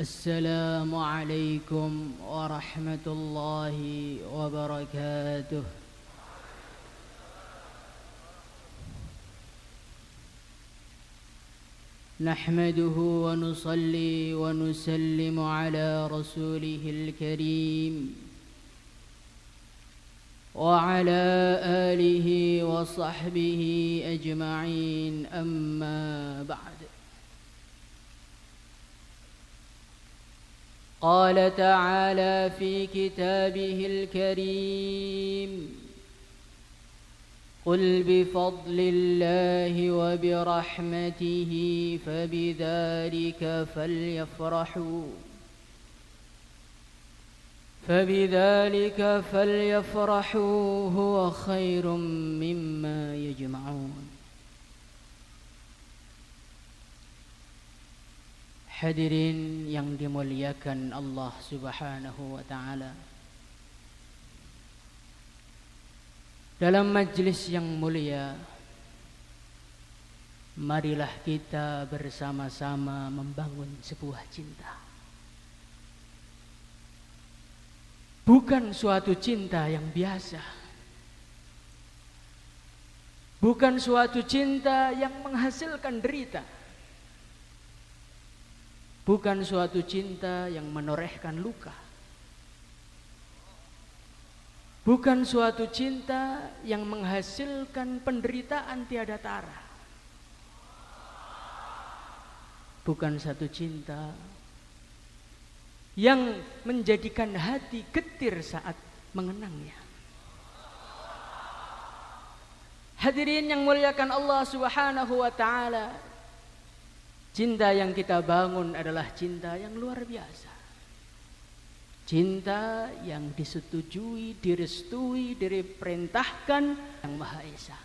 السلام عليكم ورحمة الله وبركاته. نحمده ونصلي ونسلم على رسوله الكريم وعلى آله وصحبه أجمعين، أما بعد. قال تعالى في كتابه الكريم: قل بفضل الله وبرحمته فبذلك فليفرحوا هو خير مما يجمعون. Hadirin yang dimuliakan Allah Subhanahu wa ta'ala, dalam majlis yang mulia, marilah kita bersama-sama membangun sebuah cinta. Bukan suatu cinta yang biasa, bukan suatu cinta yang menghasilkan derita, bukan suatu cinta yang menorehkan luka, bukan suatu cinta yang menghasilkan penderitaan tiada tara, bukan satu cinta yang menjadikan hati getir saat mengenangnya. Hadirin yang muliakan Allah Subhanahu wa ta'ala, cinta yang kita bangun adalah cinta yang luar biasa. Cinta yang disetujui, direstui, diperintahkan Yang Maha Esa.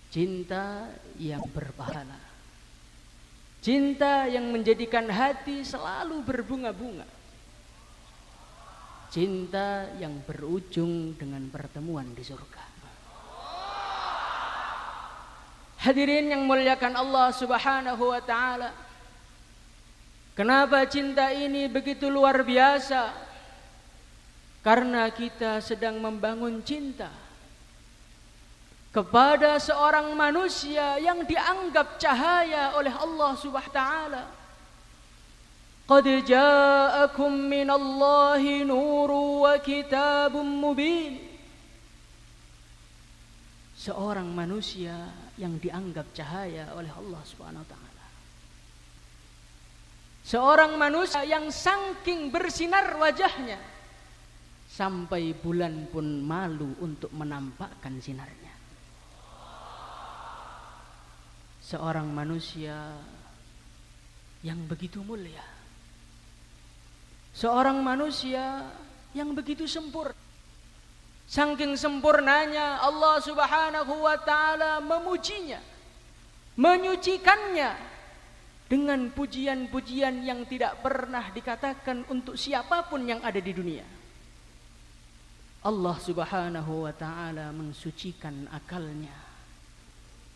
Cinta yang berpahala. Cinta yang menjadikan hati selalu berbunga-bunga. Cinta yang berujung dengan pertemuan di surga. Hadirin yang muliakan Allah Subhanahu wa ta'ala, kenapa cinta ini begitu luar biasa? Karena kita sedang membangun cinta kepada seorang manusia yang dianggap cahaya oleh Allah Subhanahu wa ta'ala. Qad ja'akum minallahi nurun wa kitabun mubin. Seorang manusia yang dianggap cahaya oleh Allah Subhanahu wa ta'ala. Seorang manusia yang saking bersinar wajahnya sampai bulan pun malu untuk menampakkan sinarnya. Seorang manusia yang begitu mulia. Seorang manusia yang begitu sempurna. Saking sempurnanya Allah Subhanahu wa ta'ala memujinya, menyucikannya dengan pujian-pujian yang tidak pernah dikatakan untuk siapapun yang ada di dunia. Allah Subhanahu wa ta'ala mensucikan akalnya.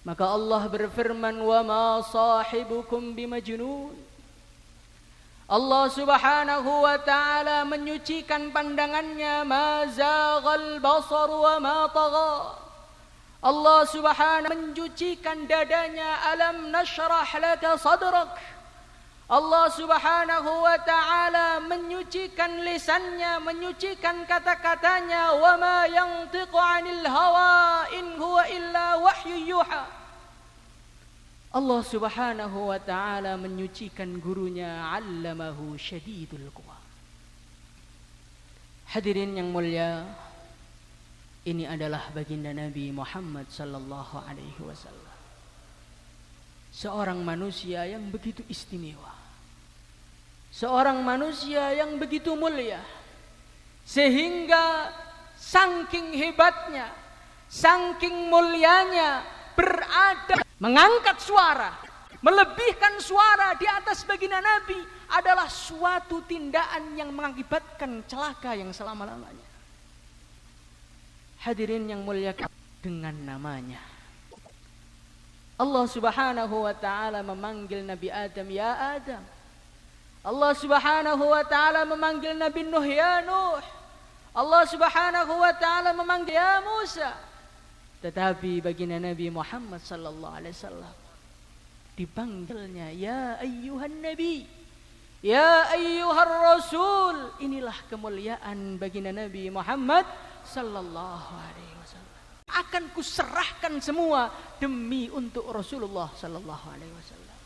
Maka Allah berfirman, "Wa ma sahibukum bimajnun." Allah Subhanahu wa ta'ala menyucikan pandangannya, "Ma zaghal basar wa ma tagha." Allah Subhanahu menyucikan dadanya, "Alam nashrah laka sadrak." Allah Subhanahu wa ta'ala menyucikan lisannya, menyucikan kata-katanya, "Wa ma yantiqu 'anil hawa in huwa illa wahyu yuha." Allah Subhanahu wa ta'ala menyucikan gurunya, "'Allamahu syadidul quwa." Hadirin yang mulia, ini adalah baginda Nabi Muhammad sallallahu alaihi wasallam. Seorang manusia yang begitu istimewa. Seorang manusia yang begitu mulia, sehingga saking hebatnya, saking mulianya, berada mengangkat suara, melebihkan suara di atas baginda Nabi adalah suatu tindakan yang mengakibatkan celaka yang selama-lamanya. Hadirin yang mulia, dengan namanya Allah Subhanahu wa ta'ala memanggil Nabi Adam, "Ya Adam, Allah Subhanahu wa taala memanggil Nabi Nuh, ya Nuh. Allah Subhanahu wa taala memanggil ya Musa. Tetapi baginda Nabi Muhammad sallallahu alaihi wasallam dipanggilnya ya ayyuhan nabi, ya ayyuhar rasul. Inilah kemuliaan baginda Nabi Muhammad sallallahu alaihi wasallam. Akan kuserahkan semua demi untuk Rasulullah sallallahu alaihi wasallam.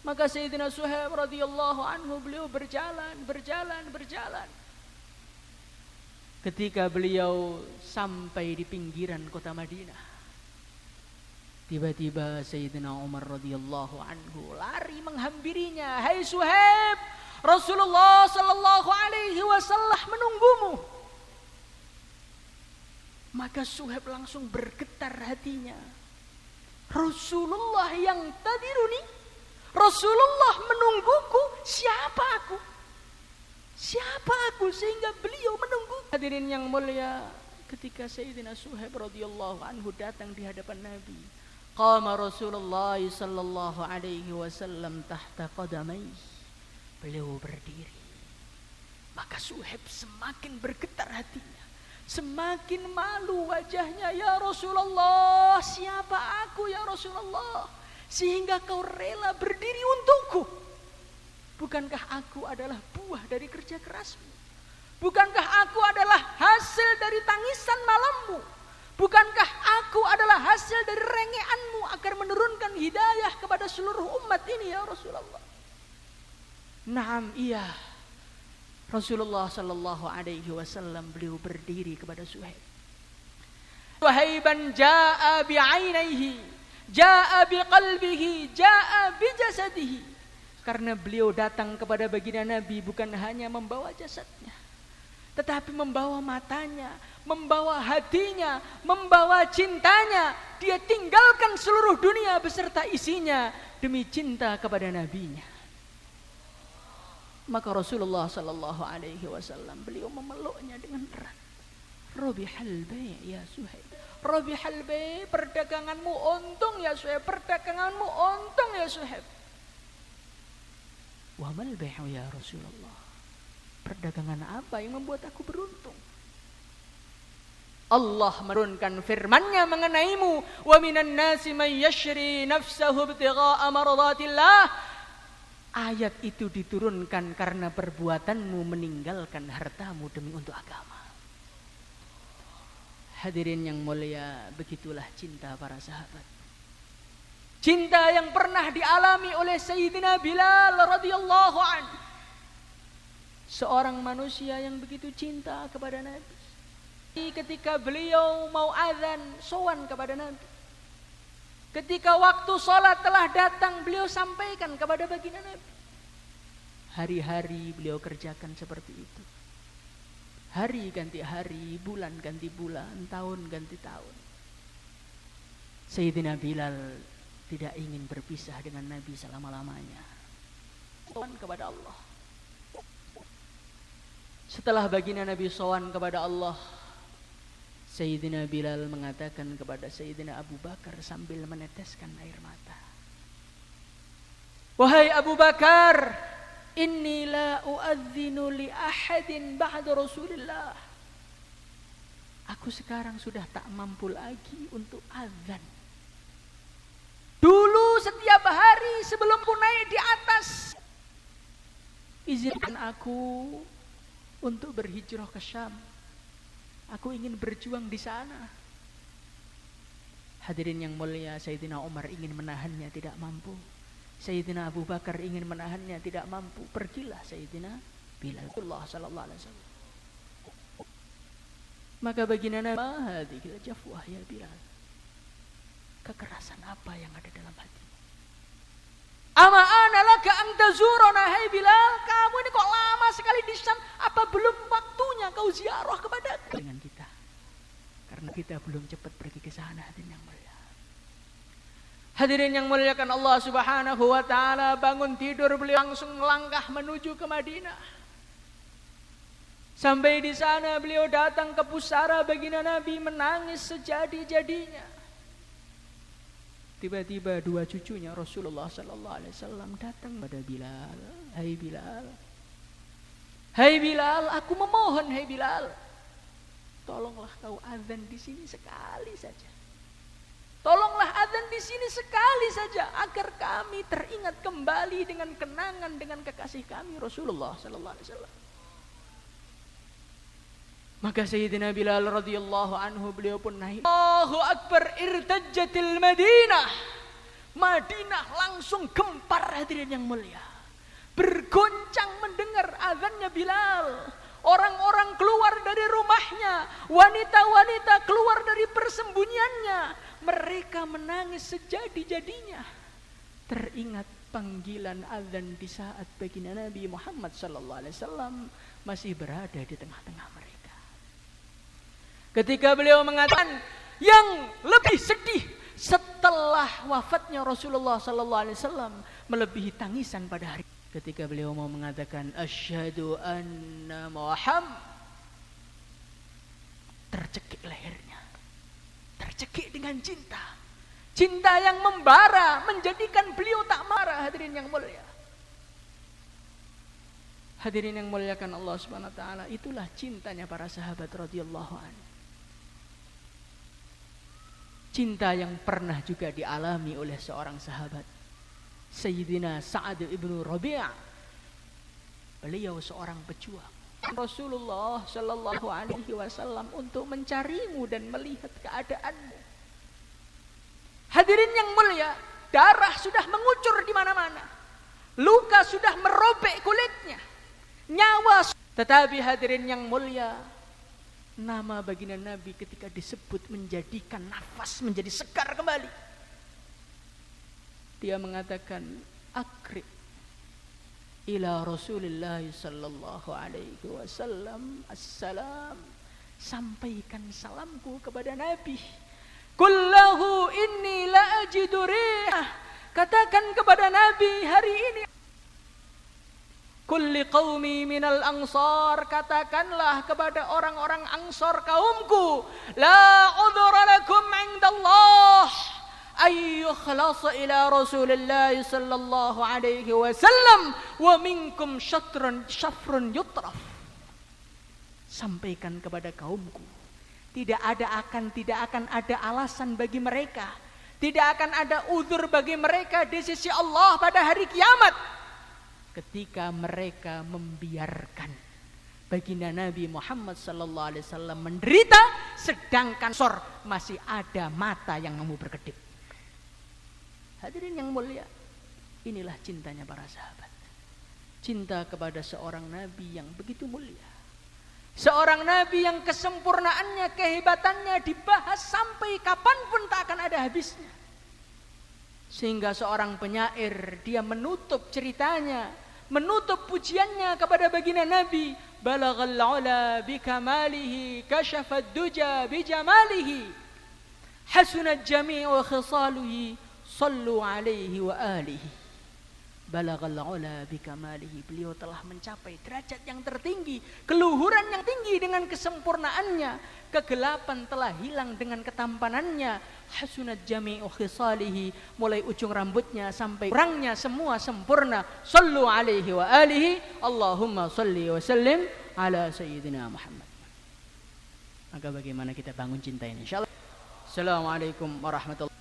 Maka Sayyidina Suhaib radhiyallahu anhu beliau berjalan. Ketika beliau sampai di pinggiran kota Madinah, tiba-tiba Sayyidina Umar radhiyallahu anhu lari menghampirinya. Hai Suhaib, Rasulullah sallallahu alaihi wasallam menunggumu. Maka Suhaib langsung bergetar hatinya. Rasulullah yang tadiruni, Rasulullah menungguku, siapa aku? Siapa aku sehingga beliau menunggu? Hadirin yang mulia, ketika Sayyidina Suhaib radhiyallahu anhu datang di hadapan Nabi, qama Rasulullah sallallahu alaihi wasallam tahta qadamai. Beliau berdiri. Maka Suhaib semakin bergetar hatinya, semakin malu wajahnya. Ya Rasulullah, siapa aku ya Rasulullah sehingga kau rela berdiri untukku? Bukankah aku adalah buah dari kerja kerasmu? Bukankah aku adalah hasil dari tangisan malammu? Bukankah aku adalah hasil dari rengeanmu agar menurunkan hidayah kepada seluruh umat ini ya Rasulullah? Naam, iya. Rasulullah sallallahu alaihi wasallam beliau berdiri kepada Suhaib. Suhaiban jaa bi'ainaihi, jaa biqalbihi, jaa bijasadihi. Karena beliau datang kepada baginda Nabi bukan hanya membawa jasadnya, tetapi membawa matanya, membawa hatinya, membawa cintanya. Dia tinggalkan seluruh dunia beserta isinya demi cinta kepada nabinya. Maka Rasulullah sallallahu alaihi wasallam beliau memeluknya dengan erat. Rabihal bai' ya Suhaib. Rabihal bai', perdaganganmu untung ya Suhaib, perdaganganmu untung ya Suhaib. Wa mal bai'u ya Rasulullah. Perdagangan apa yang membuat aku beruntung? Allah menurunkan firman-Nya mengenaimu, wa minan nasi may yashri nafsahu ibtigha'a maradatillah. Ayat itu diturunkan karena perbuatanmu meninggalkan hartamu demi untuk agama. Hadirin yang mulia, begitulah cinta para sahabat. Cinta yang pernah dialami oleh Sayyidina Bilal radhiyallahu anhu. Seorang manusia yang begitu cinta kepada Nabi. Ketika beliau mau azan, sowan kepada Nabi. Ketika waktu sholat telah datang, beliau sampaikan kepada baginda Nabi. Hari-hari beliau kerjakan seperti itu. Hari ganti hari, bulan ganti bulan, tahun ganti tahun. Sayyidina Bilal tidak ingin berpisah dengan Nabi selama-lamanya. Sowan kepada Allah. Setelah baginda Nabi sowan kepada Allah, Sayyidina Bilal mengatakan kepada Sayyidina Abu Bakar sambil meneteskan air mata. Wahai Abu Bakar, inni la uadzinu li ahadin ba'da Rasulillah. Aku sekarang sudah tak mampu lagi untuk azan. Dulu setiap hari sebelum ku naik di atas, izinkan aku untuk berhijrah ke Syam. Aku ingin berjuang di sana. Hadirin yang mulia, Sayyidina Umar ingin menahannya, tidak mampu. Sayyidina Abu Bakar ingin menahannya, tidak mampu. Pergilah Sayyidina Bilal sallallahu alaihi wasallam. Maka baginda Nabi, "Ma hadhil jafwah ya Bilal?" Kekerasan apa yang ada dalam hatimu? Ama ana laka an tazurana, hai Bilal, kamu ini kok lama sekali di Syam, apa belum waktunya kau ziarah kepada dengan kita? Karena kita belum cepat pergi ke sana. Hadirin yang mulia. Hadirin yang muliakan Allah Subhanahu wa taala, bangun tidur beliau langsung melangkah menuju ke Madinah. Sampai di sana beliau datang ke pusara baginda Nabi menangis sejadi-jadinya. Tiba-tiba dua cucunya Rasulullah sallallahu alaihi wasallam datang pada Bilal. Hai Bilal. Hai Bilal, aku memohon hai Bilal. Tolonglah kau azan di sini sekali saja. Tolonglah azan di sini sekali saja agar kami teringat kembali dengan kenangan dengan kekasih kami Rasulullah sallallahu alaihi wasallam. Maka Sayyidina Bilal radhiyallahu anhu beliau pun naik. Allahu Akbar, irtajjatil Madinah. Madinah langsung gempar hadirin yang mulia. Bergoncang mendengar azannya Bilal. Orang-orang keluar dari rumahnya. Wanita-wanita keluar dari persembunyiannya. Mereka menangis sejadi-jadinya. Teringat panggilan azan di saat baginda Nabi Muhammad sallallahu alaihi wasallam masih berada di tengah-tengah mereka. Ketika beliau mengatakan yang lebih sedih setelah wafatnya Rasulullah sallallahu alaihi wasallam melebihi tangisan pada hari ketika beliau mau mengatakan asyhadu anna Muhammad, tercekik lehernya, tercekik dengan cinta, cinta yang membara menjadikan beliau tak marah. Hadirin yang mulia, hadirin yang muliakan Allah Subhanahu wa taala, itulah cintanya para sahabat radhiyallahu anhu. Cinta yang pernah juga dialami oleh seorang sahabat, Sayyidina Sa'ad ibnu Rabi'. Beliau seorang pejuang Rasulullah sallallahu alaihi wasallam untuk mencarimu dan melihat keadaanmu. Hadirin yang mulia, darah sudah mengucur di mana-mana. Luka sudah merobek kulitnya. Nyawa. Tetapi hadirin yang mulia, nama baginda Nabi ketika disebut menjadikan nafas menjadi segar kembali. Dia mengatakan akri ila Rasulillah sallallahu alaihi wasallam assalam, sampaikan salamku kepada Nabi. Kullahu inni la ajidu rih, katakan kepada Nabi hari ini. Kulli qaumi minal ansar, katakanlah kepada orang-orang ansar kaumku, la udhra lakum indallah ay yukhlasa ila Rasulillah sallallahu alaihi wasallam wa minkum syafrun yutraf. Sampaikan kepada kaumku, tidak akan ada alasan bagi mereka, tidak akan ada uzur bagi mereka di sisi Allah pada hari kiamat ketika mereka membiarkan baginda Nabi Muhammad sallallahu alaihi wasallam menderita sedangkan sor masih ada mata yang mau berkedip. Hadirin yang mulia, inilah cintanya para sahabat. Cinta kepada seorang nabi yang begitu mulia. Seorang nabi yang kesempurnaannya, kehebatannya dibahas sampai kapanpun tak akan ada habisnya. Sehingga seorang penyair dia menutup ceritanya, menutup pujiannya kepada baginda Nabi, balaghal ula bikamalihi kashafad duja bijamalihi hasunat jami'u khisaluhi sallu alaihi wa alihi. Balaghal ula bikamalihi, beliau telah mencapai derajat yang tertinggi, keluhuran yang tinggi dengan kesempurnaannya, kegelapan telah hilang dengan ketampanannya. Hasunat jami'u khisalihi, mulai ujung rambutnya sampai kurangnya semua sempurna. Sallu alaihi wa alihi, Allahumma salli wa sallim ala sayyidina Muhammad. Maka bagaimana kita bangun cinta ini insyaallah. Assalamualaikum warahmatullahi wabarakatuh.